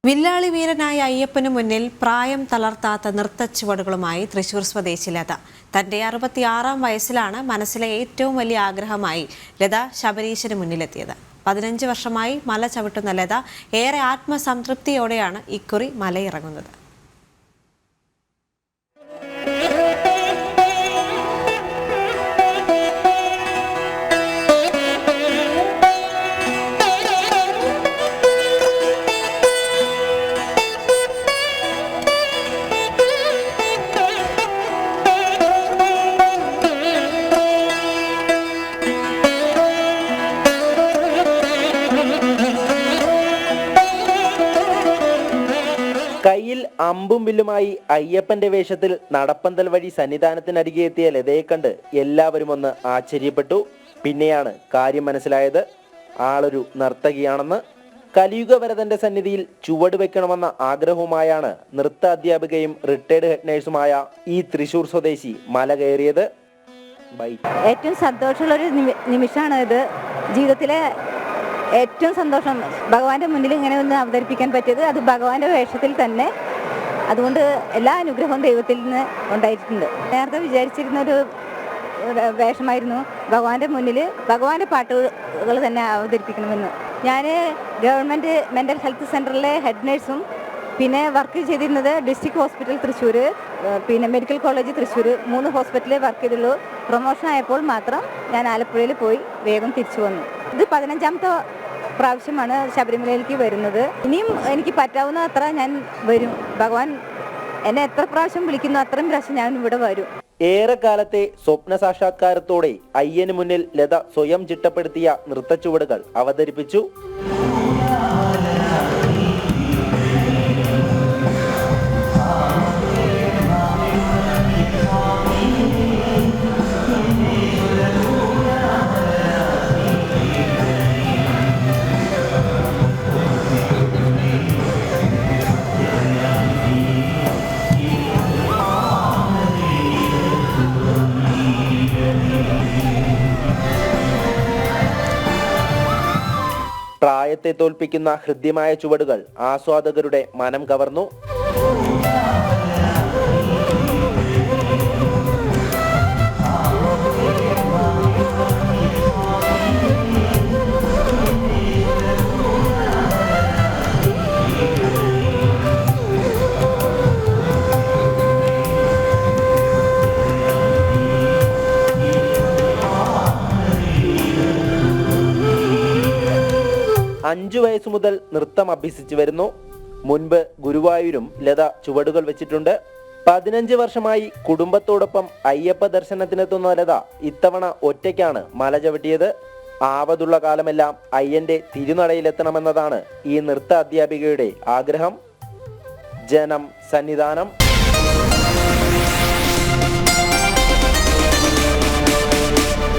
വില്ലാളി വീരനായ അയ്യപ്പനു മുന്നിൽ പ്രായം തളർത്താത്ത നൃത്തച്ചുവടുകളുമായി തൃശൂർ സ്വദേശി ലത. തന്റെ 66-ാം വയസ്സിലാണ് മനസ്സിലെ ഏറ്റവും വലിയ ആഗ്രഹമായി ലത ശബരീശന് മുന്നിലെത്തിയത്. 15 വർഷമായി മല ചവിട്ടുന്ന ലത ഏറെ ആത്മസംതൃപ്തിയോടെയാണ് ഇക്കുറി മലയിറങ്ങുന്നത്. കയ്യിൽ അമ്പും വില്ലുമായി അയ്യപ്പന്റെ വേഷത്തിൽ നടപ്പന്തൽ വഴി സന്നിധാനത്തിനരികെ എത്തിയ ലതയെ കണ്ട് എല്ലാവരും ഒന്ന് ആശ്ചര്യപ്പെട്ടു. പിന്നെയാണ് കാര്യം മനസ്സിലായത്, ആളൊരു നർത്തകിയാണെന്ന്. കലിയുഗവരതന്റെ സന്നിധിയിൽ ചുവട് വെക്കണമെന്ന ആഗ്രഹവുമായാണ് നൃത്ത അധ്യാപികയും റിട്ടയർഡ് ഹെഡ് നേഴ്സുമായ ഈ തൃശൂർ സ്വദേശി മല കയറിയത്. ഏറ്റവും സന്തോഷമുള്ളൊരു നിമിഷമാണ് ഇത്. ജീവിതത്തിലെ ഏറ്റവും സന്തോഷം ഭഗവാന്റെ മുന്നിൽ ഇങ്ങനെ ഒന്ന് അവതരിപ്പിക്കാൻ പറ്റിയത്, അത് ഭഗവാന്റെ വേഷത്തിൽ തന്നെ. അതുകൊണ്ട് എല്ലാ അനുഗ്രഹവും ദൈവത്തിൽ നിന്ന് ഉണ്ടായിട്ടുണ്ട്. നേരത്തെ വിചാരിച്ചിരുന്നൊരു വേഷമായിരുന്നു ഭഗവാന്റെ മുന്നിൽ ഭഗവാന്റെ പാട്ടുകൾ തന്നെ അവതരിപ്പിക്കണമെന്ന്. ഞാൻ ഗവൺമെൻറ് മെൻ്റൽ ഹെൽത്ത് സെൻ്ററിലെ ഹെഡ് നേഴ്സും പിന്നെ വർക്ക് ചെയ്തിരുന്നത് ഡിസ്ട്രിക്ട് ഹോസ്പിറ്റൽ തൃശ്ശൂർ, പിന്നെ മെഡിക്കൽ കോളേജ് തൃശ്ശൂർ, 3 ഹോസ്പിറ്റലിൽ വർക്ക് ചെയ്തുള്ളൂ. പ്രൊമോഷൻ ആയപ്പോൾ മാത്രം ഞാൻ ആലപ്പുഴയിൽ പോയി വേഗം തിരിച്ചു വന്നു. ഇത് 15ാമത്തെ പ്രാവശ്യമാണ് ശബരിമലയിലേക്ക് വരുന്നത്. ഇനിയും എനിക്ക് പറ്റാവുന്ന അത്ര ഞാൻ വരും. ഭഗവാൻ എന്നെ എത്ര പ്രാവശ്യം വിളിക്കുന്നു അത്രയും പ്രാവശ്യം ഞാൻ ഇവിടെ വരും. ഏറെക്കാലത്തെ സ്വപ്ന സാക്ഷാത്കാരത്തോടെ അയ്യന് മുന്നിൽ ലത സ്വയം ചിട്ടപ്പെടുത്തിയ നൃത്തച്ചുവടുകൾ അവതരിപ്പിച്ചു. പ്രായത്തെ തോൽപ്പിക്കുന്ന ഹൃദ്യമായ ചുവടുകൾ ആസ്വാദകരുടെ മനം കവർന്നു. അഞ്ചു വയസ്സു മുതൽ നൃത്തം അഭ്യസിച്ചു വരുന്നു. മുൻപ് ഗുരുവായൂരും ലത ചുവടുകൾ വെച്ചിട്ടുണ്ട്. 15 വർഷമായി കുടുംബത്തോടൊപ്പം അയ്യപ്പ ദർശനത്തിനെത്തുന്ന ലത ഇത്തവണ ഒറ്റയ്ക്കാണ് മല ചവിട്ടിയത്. ആവതുള്ള കാലമെല്ലാം അയ്യന്റെ തിരുനടയിലെത്തണമെന്നതാണ് ഈ നൃത്ത അധ്യാപികയുടെ ആഗ്രഹം. ജനം സന്നിധാനം.